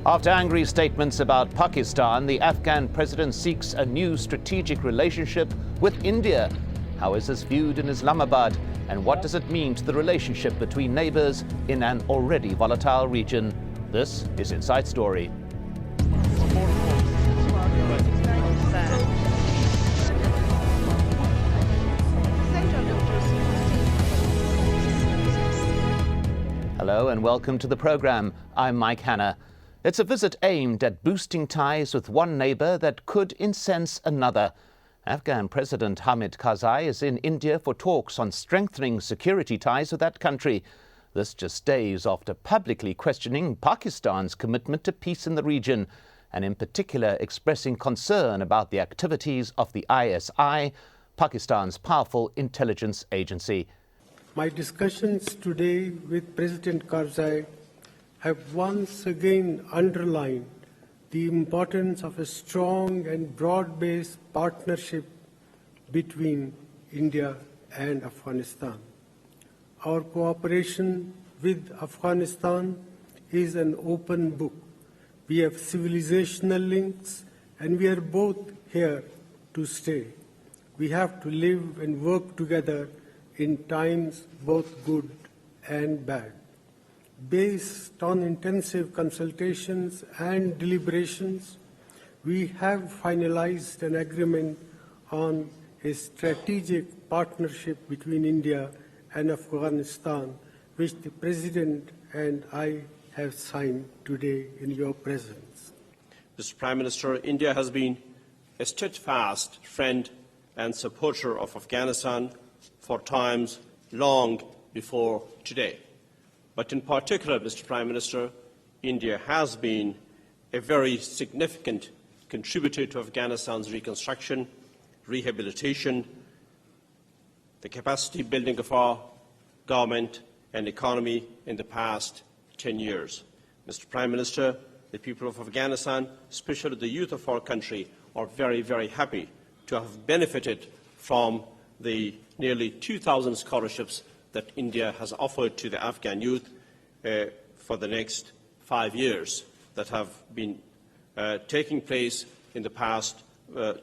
After angry statements about Pakistan, the Afghan president seeks a new strategic relationship with India. How is this viewed in Islamabad? And what does it mean to the relationship between neighbors in an already volatile region? This is Inside Story. Hello and welcome to the program. I'm Mike Hanna. It's a visit aimed at boosting ties with one neighbor that could incense another. Afghan President Hamid Karzai is in India for talks on strengthening security ties with that country. This just days after publicly questioning Pakistan's commitment to peace in the region, and in particular expressing concern about the activities of the ISI, Pakistan's powerful intelligence agency. My discussions today with President Karzai have once again underlined the importance of a strong and broad-based partnership between India and Afghanistan. Our cooperation with Afghanistan is an open book. We have civilizational links, and we are both here to stay. We have to live and work together in times both good and bad. Based on intensive consultations and deliberations, we have finalized an agreement on a strategic partnership between India and Afghanistan, which the President and I have signed today in your presence. Mr. Prime Minister, India has been a steadfast friend and supporter of Afghanistan for times long before today. But in particular, Mr. Prime Minister, India has been a very significant contributor to Afghanistan's reconstruction, rehabilitation, the capacity building of our government and economy in the past 10 years. Mr. Prime Minister, the people of Afghanistan, especially the youth of our country, are very, very happy to have benefited from the nearly 2,000 scholarships that India has offered to the Afghan youth for the next 5 years that have been taking place in the past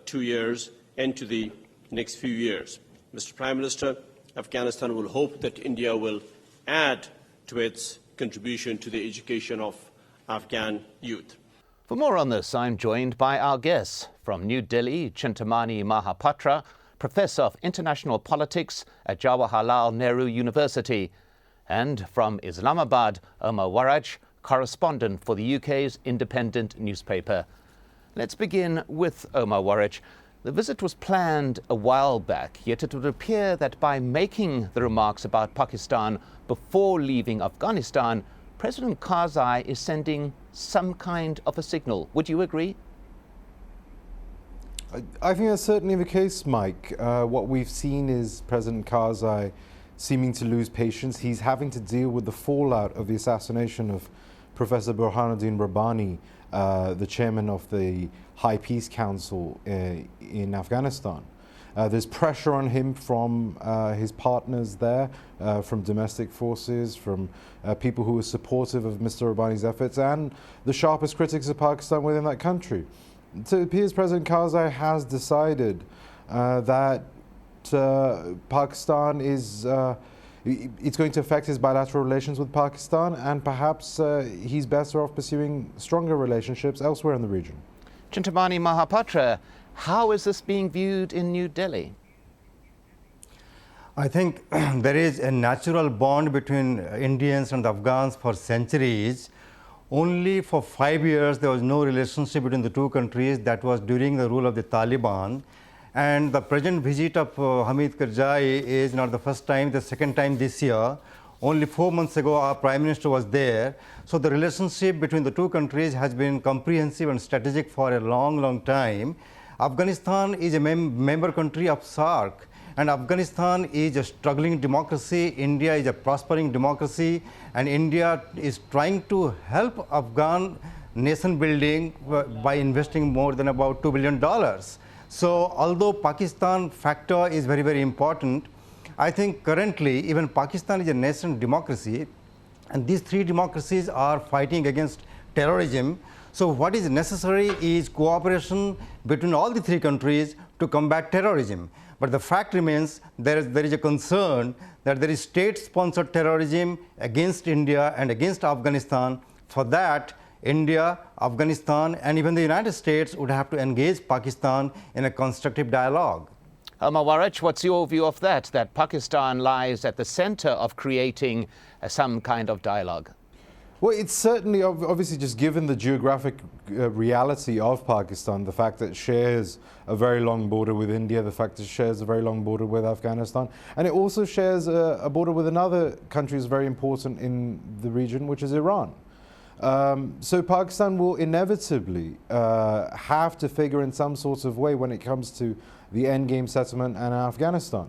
2 years and to the next few years. Mr. Prime Minister, Afghanistan will hope that India will add to its contribution to the education of Afghan youth. For more on this, I'm joined by our guests. From New Delhi, Chintamani Mahapatra, Professor of International Politics at Jawaharlal Nehru University. And from Islamabad, Omar Waraich, correspondent for the UK's independent newspaper. Let's begin with Omar Waraich. The visit was planned a while back, yet it would appear that by making the remarks about Pakistan before leaving Afghanistan, President Karzai is sending some kind of a signal. Would you agree? I think that's certainly the case, Mike. What we've seen is President Karzai seeming to lose patience. He's having to deal with the fallout of the assassination of Professor Burhanuddin Rabbani, the chairman of the High Peace Council in Afghanistan. There's pressure on him from his partners there, from domestic forces, from people who are supportive of Mr. Rabbani's efforts, and the sharpest critics of Pakistan within that country. So it appears President Karzai has decided that Pakistan is, it's going to affect his bilateral relations with Pakistan, and perhaps he's better off pursuing stronger relationships elsewhere in the region. Chintamani Mahapatra, how is this being viewed in New Delhi? I think there is a natural bond between Indians and Afghans for centuries. Only for 5 years there was no relationship between the two countries. That was during the rule of the Taliban. And the present visit of Hamid Karzai is not the first time, the second time this year. Only 4 months ago our Prime Minister was there. So the relationship between the two countries has been comprehensive and strategic for a long, long time. Afghanistan is a member country of SAARC. And Afghanistan is a struggling democracy, India is a prospering democracy, and India is trying to help Afghan nation building by investing more than about $2 billion. So although Pakistan factor is very, very important, I think currently even Pakistan is a nascent democracy, and these three democracies are fighting against terrorism. So what is necessary is cooperation between all the three countries to combat terrorism. But the fact remains there is a concern that there is state-sponsored terrorism against India and against Afghanistan. For that, India, Afghanistan, and even the United States would have to engage Pakistan in a constructive dialogue. Omar Waraich, what's your view of that Pakistan lies at the center of creating some kind of dialogue? Well, it's certainly, obviously, just given the geographic reality of Pakistan, the fact that it shares a very long border with India, the fact that it shares a very long border with Afghanistan, and it also shares a border with another country that's very important in the region, which is Iran. So Pakistan will inevitably have to figure in some sort of way when it comes to the endgame settlement and Afghanistan.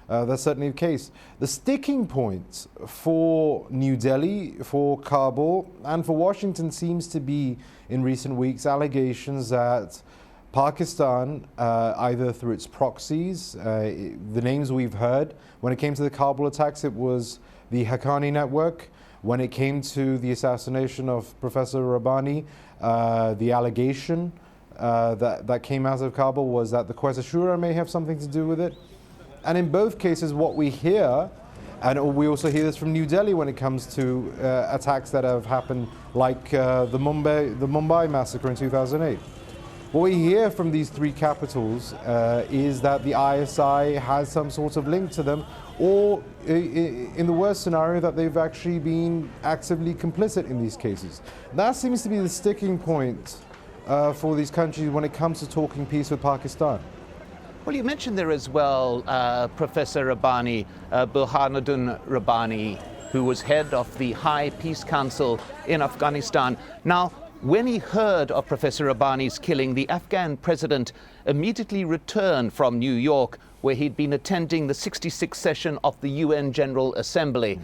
That's certainly the case. The sticking point for New Delhi, for Kabul, and for Washington seems to be, in recent weeks, allegations that Pakistan, either through its proxies, the names we've heard, when it came to the Kabul attacks, it was the Haqqani network. When it came to the assassination of Professor Rabbani, the allegation that came out of Kabul was that the Quetta Shura may have something to do with it. And in both cases, what we hear, and we also hear this from New Delhi when it comes to attacks that have happened, like the Mumbai massacre in 2008. What we hear from these three capitals is that the ISI has some sort of link to them, or in the worst scenario, that they've actually been actively complicit in these cases. That seems to be the sticking point for these countries when it comes to talking peace with Pakistan. Well, you mentioned there as well Professor Rabbani, Burhanuddin Rabbani, who was head of the High Peace Council in Afghanistan. Now, when he heard of Professor Rabbani's killing, the Afghan president immediately returned from New York, where he'd been attending the 66th session of the UN General Assembly.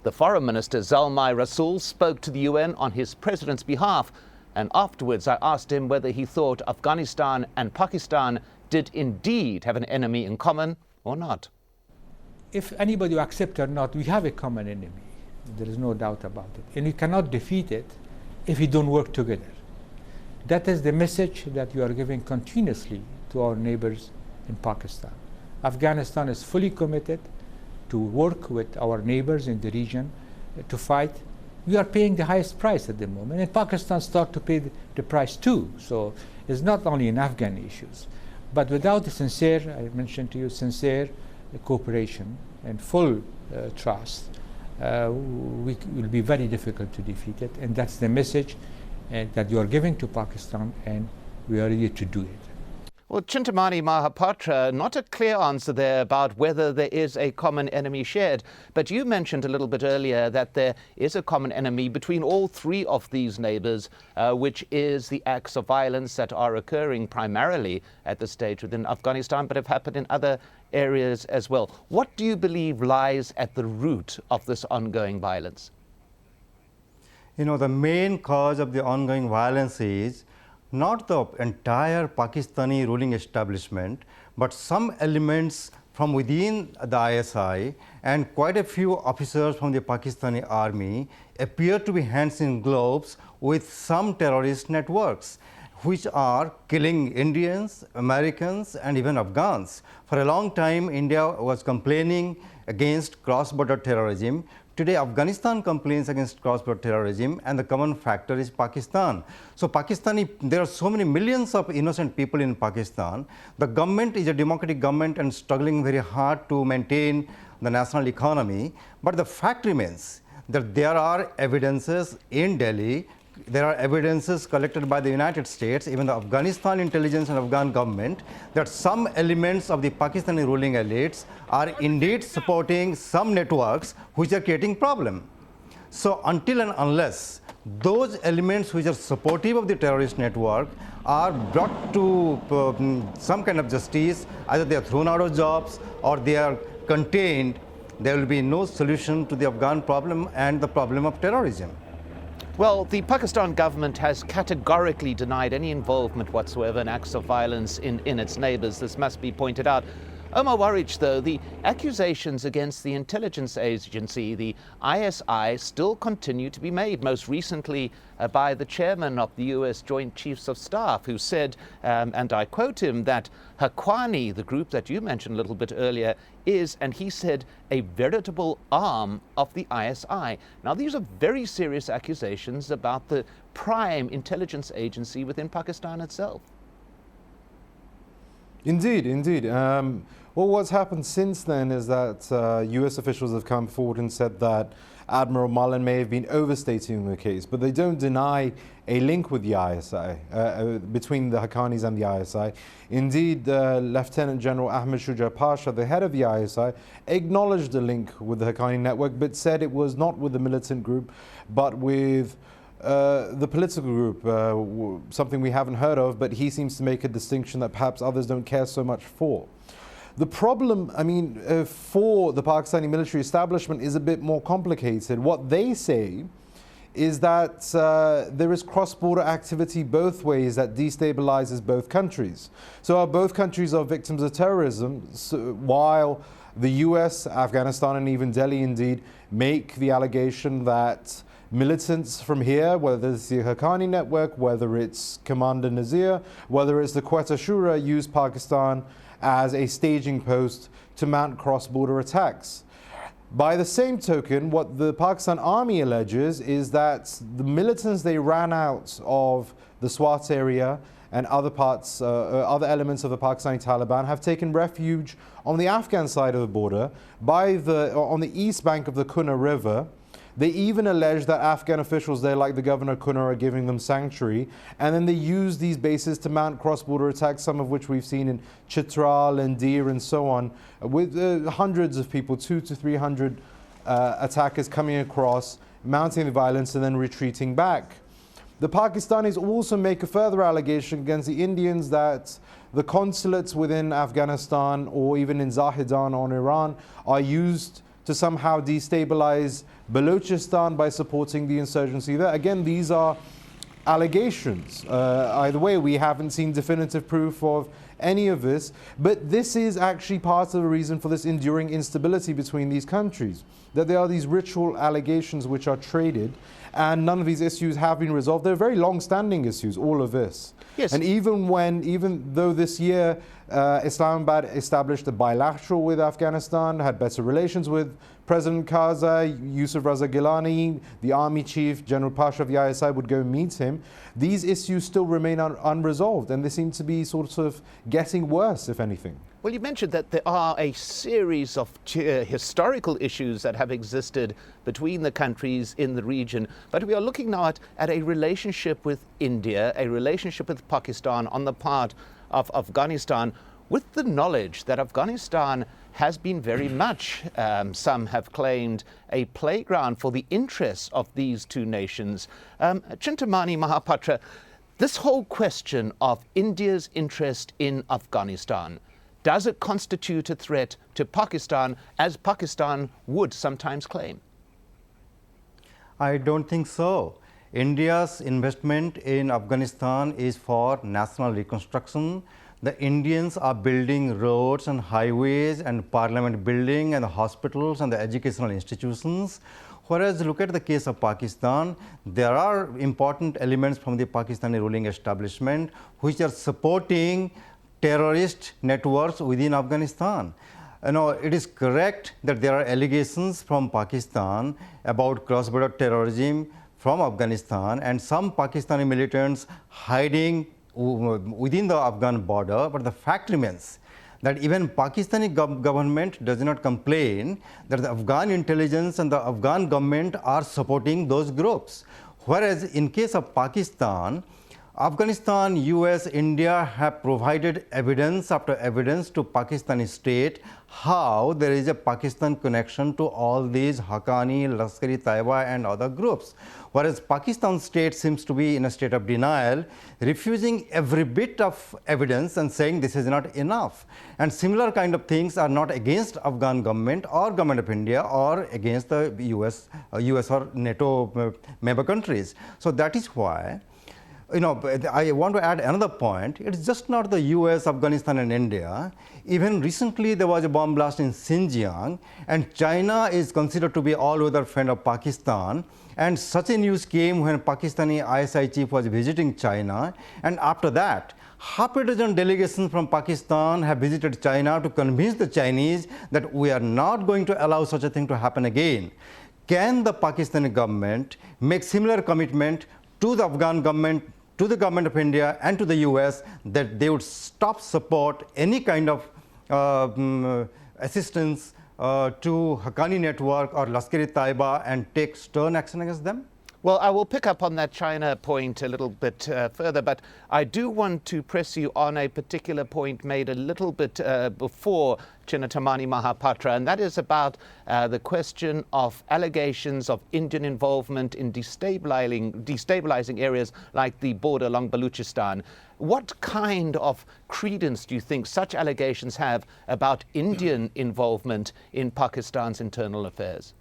The Foreign Minister, Zalmay Rasool, spoke to the UN on his president's behalf, and afterwards I asked him whether he thought Afghanistan and Pakistan did indeed have an enemy in common or not. If anybody accepts or not, we have a common enemy. There is no doubt about it. And you cannot defeat it if we don't work together. That is the message that we are giving continuously to our neighbors in Pakistan. Afghanistan is fully committed to work with our neighbors in the region to fight. We are paying the highest price at the moment, and Pakistan starts to pay the price too. So it's not only in Afghan issues. But without the sincere, I mentioned to you, sincere cooperation and full trust, it will be very difficult to defeat it. And that's the message that you are giving to Pakistan, and we are ready to do it. Well, Chintamani Mahapatra, not a clear answer there about whether there is a common enemy shared, but you mentioned a little bit earlier that there is a common enemy between all three of these neighbors, which is the acts of violence that are occurring primarily at this stage within Afghanistan, but have happened in other areas as well. What do you believe lies at the root of this ongoing violence? You know, the main cause of the ongoing violence is not the entire Pakistani ruling establishment, but some elements from within the ISI and quite a few officers from the Pakistani army appear to be hands in gloves with some terrorist networks, which are killing Indians, Americans, and even Afghans. For a long time, India was complaining against cross-border terrorism. Today, Afghanistan complains against cross-border terrorism, and the common factor is Pakistan. So there are so many millions of innocent people in Pakistan. The government is a democratic government and struggling very hard to maintain the national economy. But the fact remains that there are evidences in Delhi, there are evidences collected by the United States, even the Afghanistan intelligence and Afghan government, that some elements of the Pakistani ruling elites are indeed supporting some networks which are creating problem. So until and unless those elements which are supportive of the terrorist network are brought to some kind of justice, either they are thrown out of jobs or they are contained, there will be no solution to the Afghan problem and the problem of terrorism. Well, the Pakistan government has categorically denied any involvement whatsoever in acts of violence in its neighbors. This must be pointed out. Omar Waraich, though, the accusations against the intelligence agency, the ISI, still continue to be made, most recently by the chairman of the US Joint Chiefs of Staff, who said, and I quote him, that Haqqani, the group that you mentioned a little bit earlier, is, and he said, a veritable arm of the ISI. Now, these are very serious accusations about the prime intelligence agency within Pakistan itself. Indeed, indeed. Well, what's happened since then is that US officials have come forward and said that Admiral Mullen may have been overstating the case, but they don't deny a link with the ISI, between the Haqqanis and the ISI. Indeed, Lieutenant General Ahmed Shuja Pasha, the head of the ISI, acknowledged a link with the Haqqani network, but said it was not with the militant group, but with the political group, something we haven't heard of, but he seems to make a distinction that perhaps others don't care so much for. The problem, for the Pakistani military establishment is a bit more complicated. What they say is that there is cross-border activity both ways that destabilizes both countries. So both countries are victims of terrorism, while the US, Afghanistan, and even Delhi indeed make the allegation that militants from here, whether it's the Haqqani network, whether it's Commander Nazir, whether it's the Quetta Shura, use Pakistan as a staging post to mount cross-border attacks. By the same token, what the Pakistan Army alleges is that the militants they ran out of the Swat area and other parts, other elements of the Pakistani Taliban have taken refuge on the Afghan side of the border, on the east bank of the Kuna River. They even allege that Afghan officials there, like the governor Kuna, are giving them sanctuary, and then they use these bases to mount cross-border attacks, some of which we've seen in Chitral and Dir and so on, with hundreds of people, 200 to 300 attackers coming across, mounting the violence and then retreating back. The Pakistanis also make a further allegation against the Indians that the consulates within Afghanistan or even in Zahedan on Iran are used to somehow destabilize Balochistan by supporting the insurgency there. Again, these are allegations. Either way, we haven't seen definitive proof of any of this, but this is actually part of the reason for this enduring instability between these countries, that there are these ritual allegations which are traded, and none of these issues have been resolved. They're very long-standing issues, all of this. Yes. And even though this year Islamabad established a bilateral with Afghanistan, had better relations with President Karzai, Yusuf Raza Gilani, the army chief, General Pasha of the ISI would go meet him, these issues still remain unresolved, and they seem to be sort of getting worse, if anything. Well, you mentioned that there are a series of historical issues that have existed between the countries in the region, but we are looking now at a relationship with India, a relationship with Pakistan on the part of Afghanistan, with the knowledge that Afghanistan has been very much, some have claimed, a playground for the interests of these two nations. Chintamani Mahapatra, this whole question of India's interest in Afghanistan, does it constitute a threat to Pakistan, as Pakistan would sometimes claim? I don't think so. India's investment in Afghanistan is for national reconstruction. The Indians are building roads and highways and parliament building and the hospitals and the educational institutions. Whereas look at the case of Pakistan, there are important elements from the Pakistani ruling establishment which are supporting terrorist networks within Afghanistan. It is correct that there are allegations from Pakistan about cross-border terrorism from Afghanistan and some Pakistani militants hiding within the Afghan border, but the fact remains that even Pakistani government does not complain that the Afghan intelligence and the Afghan government are supporting those groups. Whereas in case of Pakistan, Afghanistan, US, India have provided evidence after evidence to Pakistani state how there is a Pakistan connection to all these Haqqani, Lashkar-e-Taiba and other groups. Whereas Pakistan state seems to be in a state of denial, refusing every bit of evidence and saying this is not enough. And similar kind of things are not against Afghan government or government of India or against the US or NATO member countries. So that is why But I want to add another point. It's just not the US, Afghanistan, and India. Even recently, there was a bomb blast in Xinjiang, and China is considered to be all-weather friend of Pakistan. And such a news came when Pakistani ISI chief was visiting China. And after that, half a dozen delegations from Pakistan have visited China to convince the Chinese that we are not going to allow such a thing to happen again. Can the Pakistani government make similar commitment to the Afghan government, to the government of India, and to the US that they would stop support any kind of assistance to Haqqani Network or Lashkar-e-Taiba and take stern action against them? Well, I will pick up on that China point a little bit further, but I do want to press you on a particular point made a little bit before Chintamani Mahapatra, and that is about the question of allegations of Indian involvement in destabilizing areas like the border along Baluchistan. What kind of credence do you think such allegations have about Indian involvement in Pakistan's internal affairs?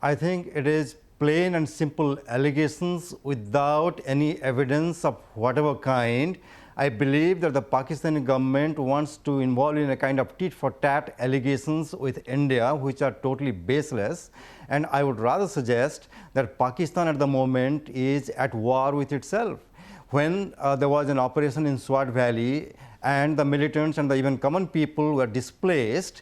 I think it is plain and simple allegations without any evidence of whatever kind. I believe that the Pakistani government wants to involve in a kind of tit-for-tat allegations with India, which are totally baseless. And I would rather suggest that Pakistan at the moment is at war with itself. When there was an operation in Swat Valley and the militants and the even common people were displaced,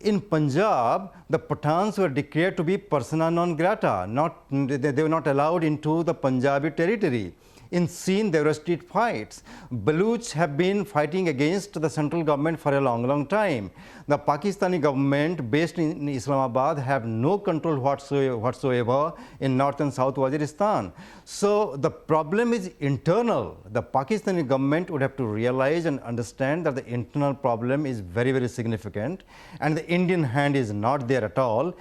in Punjab, the Pathans were declared to be persona non grata. They were not allowed into the Punjabi territory. In Sindh, there were street fights. Baluch have been fighting against the central government for a long time. The Pakistani government based in Islamabad have no control whatsoever in North and South Waziristan. So the problem is internal. The Pakistani government would have to realize and understand that the internal problem is very significant, and the Indian hand is not there at all.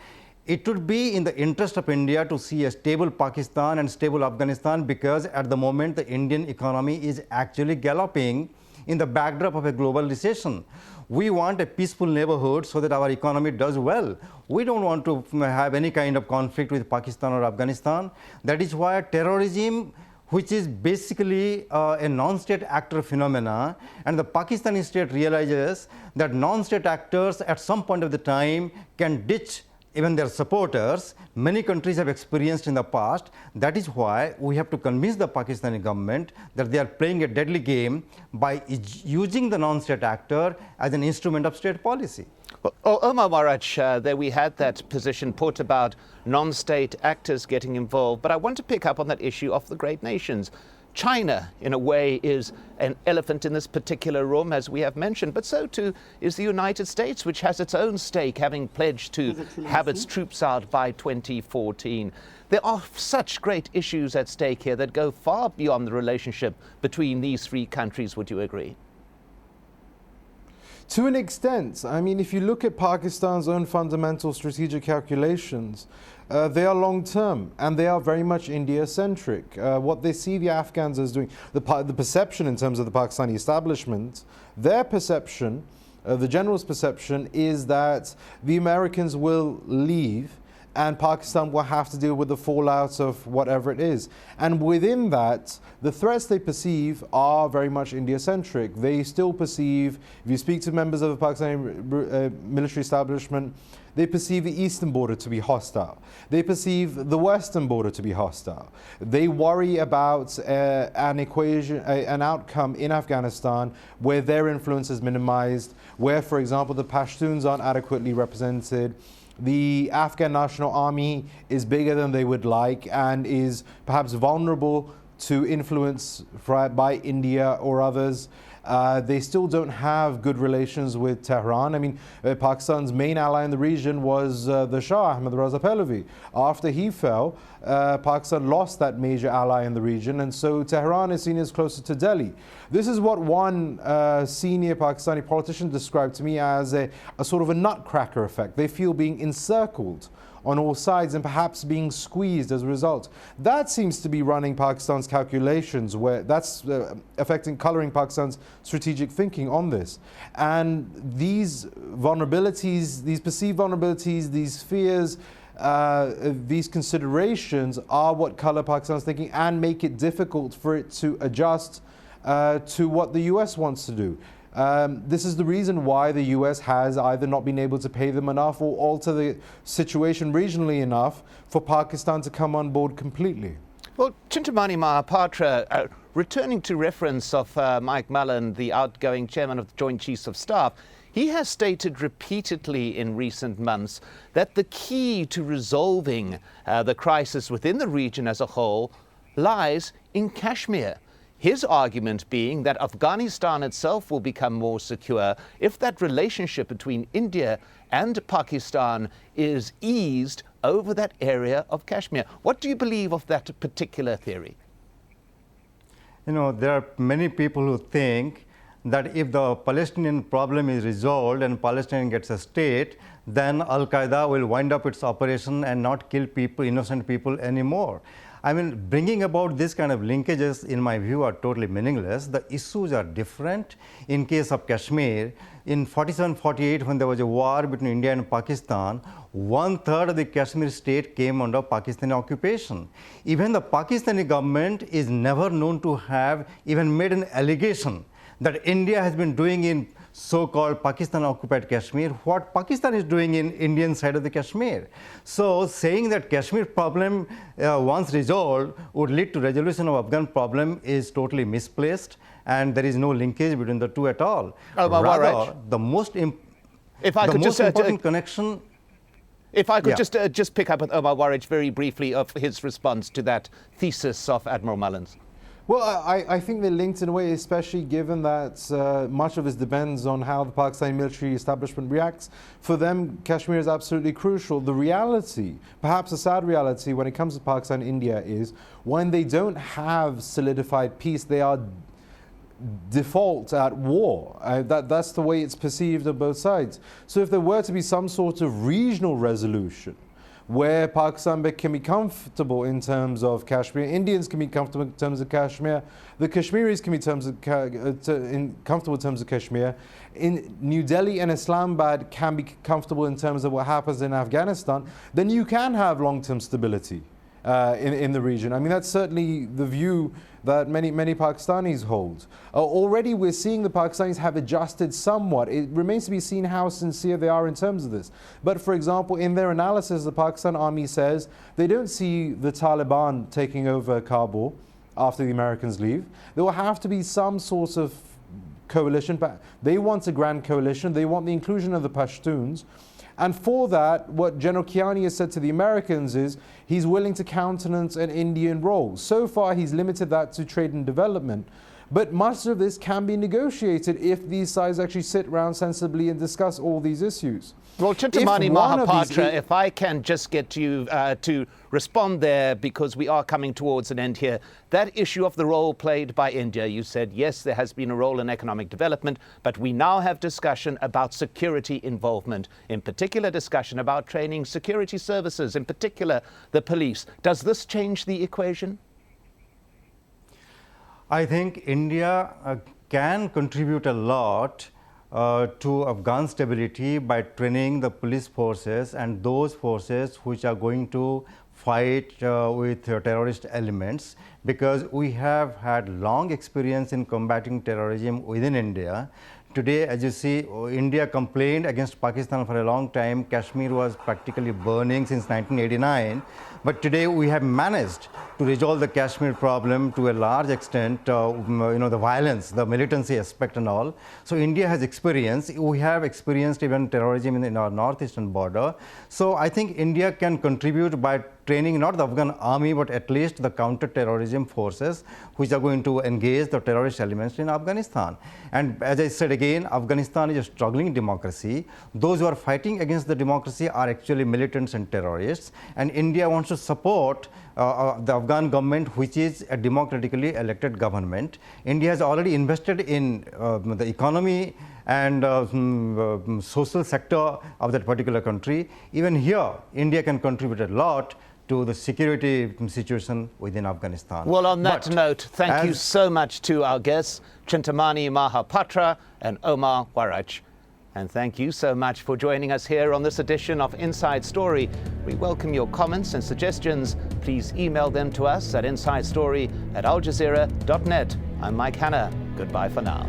It would be in the interest of India to see a stable Pakistan and stable Afghanistan, because at the moment the Indian economy is actually galloping in the backdrop of a global recession. We want a peaceful neighborhood so that our economy does well. We don't want to have any kind of conflict with Pakistan or Afghanistan. That is why terrorism, which is basically a non-state actor phenomena, and the Pakistani state realizes that non-state actors at some point of the time can ditch even their supporters. Many countries have experienced in the past. That is why we have to convince the Pakistani government that they are playing a deadly game by using the non-state actor as an instrument of state policy. Well, Omar Waraich, there we had that position put about non-state actors getting involved, but I want to pick up on that issue of the great nations. China, in a way, is an elephant in this particular room, as we have mentioned, but so too is the United States, which has its own stake, having pledged to have its troops out by 2014. There are such great issues at stake here that go far beyond the relationship between these three countries. Would you agree? To an extent. I mean, if you look at Pakistan's own fundamental strategic calculations, they are long-term and they are very much India-centric. What they see the Afghans as doing, the perception in terms of the Pakistani establishment, their perception, the general's perception, is that the Americans will leave and Pakistan will have to deal with the fallout of whatever it is. And within that, the threats they perceive are very much India-centric. They still perceive, if you speak to members of the Pakistani military establishment, they perceive the eastern border to be hostile. They perceive the western border to be hostile. They worry about an outcome in Afghanistan where their influence is minimized, where, for example, the Pashtuns aren't adequately represented. The Afghan National Army is bigger than they would like and is perhaps vulnerable to influence by India or others. They still don't have good relations with Tehran. I mean, Pakistan's main ally in the region was the Shah, Ahmad Raza Pahlavi. After he fell, Pakistan lost that major ally in the region, and so Tehran is seen as closer to Delhi. This is what one senior Pakistani politician described to me as a sort of a nutcracker effect. They feel being encircled on all sides and perhaps being squeezed as a result. That seems to be running Pakistan's calculations, where that's coloring Pakistan's strategic thinking on this. And these vulnerabilities, these perceived vulnerabilities, these fears, these considerations are what color Pakistan's thinking and make it difficult for it to adjust to what the US wants to do. This is the reason why the US has either not been able to pay them enough or alter the situation regionally enough for Pakistan to come on board completely. Well, Chintamani Mahapatra, returning to reference of Mike Mullen, the outgoing chairman of the Joint Chiefs of Staff, he has stated repeatedly in recent months that the key to resolving the crisis within the region as a whole lies in Kashmir. His argument being that Afghanistan itself will become more secure if that relationship between India and Pakistan is eased over that area of Kashmir. What do you believe of that particular theory? You know, there are many people who think that if the Palestinian problem is resolved and Palestine gets a state, then Al-Qaeda will wind up its operation and not kill people, innocent people anymore. I mean, bringing about this kind of linkages, in my view, are totally meaningless. The issues are different. In case of Kashmir, in 47-48, when there was a war between India and Pakistan, 1/3 of the Kashmir state came under Pakistani occupation. Even the Pakistani government is never known to have even made an allegation that India has been doing in so-called Pakistan-occupied Kashmir, what Pakistan is doing in Indian side of the Kashmir. So saying that Kashmir problem once resolved would lead to resolution of Afghan problem is totally misplaced, and there is no linkage between the two at all. Rather, the most important connection. If I could just pick up with Omar Waraich very briefly of his response to that thesis of Admiral Mullen's. Well, I think they're linked in a way, especially given that much of this depends on how the Pakistani military establishment reacts. For them, Kashmir is absolutely crucial. The reality, perhaps a sad reality when it comes to Pakistan and India, is when they don't have solidified peace, they are default at war. That's the way it's perceived on both sides. So if there were to be some sort of regional resolution, where Pakistan can be comfortable in terms of Kashmir, Indians can be comfortable in terms of Kashmir, the Kashmiris can be comfortable in terms of Kashmir, in New Delhi and Islamabad can be comfortable in terms of what happens in Afghanistan, then you can have long-term stability in the region. I mean, that's certainly the view that many Pakistanis hold. Already we're seeing the Pakistanis have adjusted somewhat. It remains to be seen how sincere they are in terms of this. But for example, in their analysis, the Pakistan army says they don't see the Taliban taking over Kabul after the Americans leave. There will have to be some sort of coalition. But they want a grand coalition. They want the inclusion of the Pashtuns. And for that, what General Kiani has said to the Americans is he's willing to countenance an Indian role. So far, he's limited that to trade and development. But much of this can be negotiated if these sides actually sit around sensibly and discuss all these issues. Well, Chintamani Mahapatra, if I can just get you to respond there, because we are coming towards an end here. That issue of the role played by India, you said, yes, there has been a role in economic development, but we now have discussion about security involvement, in particular discussion about training security services, in particular the police. Does this change the equation? I think India can contribute a lot to Afghan stability by training the police forces and those forces which are going to fight with terrorist elements, because we have had long experience in combating terrorism within India. Today, as you see, India complained against Pakistan for a long time. Kashmir was practically burning since 1989. But today we have managed to resolve the Kashmir problem to a large extent, the violence, the militancy aspect and all. So India has experience. We have experienced even terrorism in our northeastern border. So I think India can contribute by training not the Afghan army, but at least the counter-terrorism forces which are going to engage the terrorist elements in Afghanistan. And as I said again, Afghanistan is a struggling democracy. Those who are fighting against the democracy are actually militants and terrorists. And India wants to support the Afghan government, which is a democratically elected government. India has already invested in the economy and social sector of that particular country. Even here, India can contribute a lot to the security situation within Afghanistan. Well, on that note, thank you so much to our guests, Chintamani Mahapatra and Omar Waraich. And thank you so much for joining us here on this edition of Inside Story. We welcome your comments and suggestions. Please email them to us at insidestory@aljazeera.net. I'm Mike Hanna. Goodbye for now.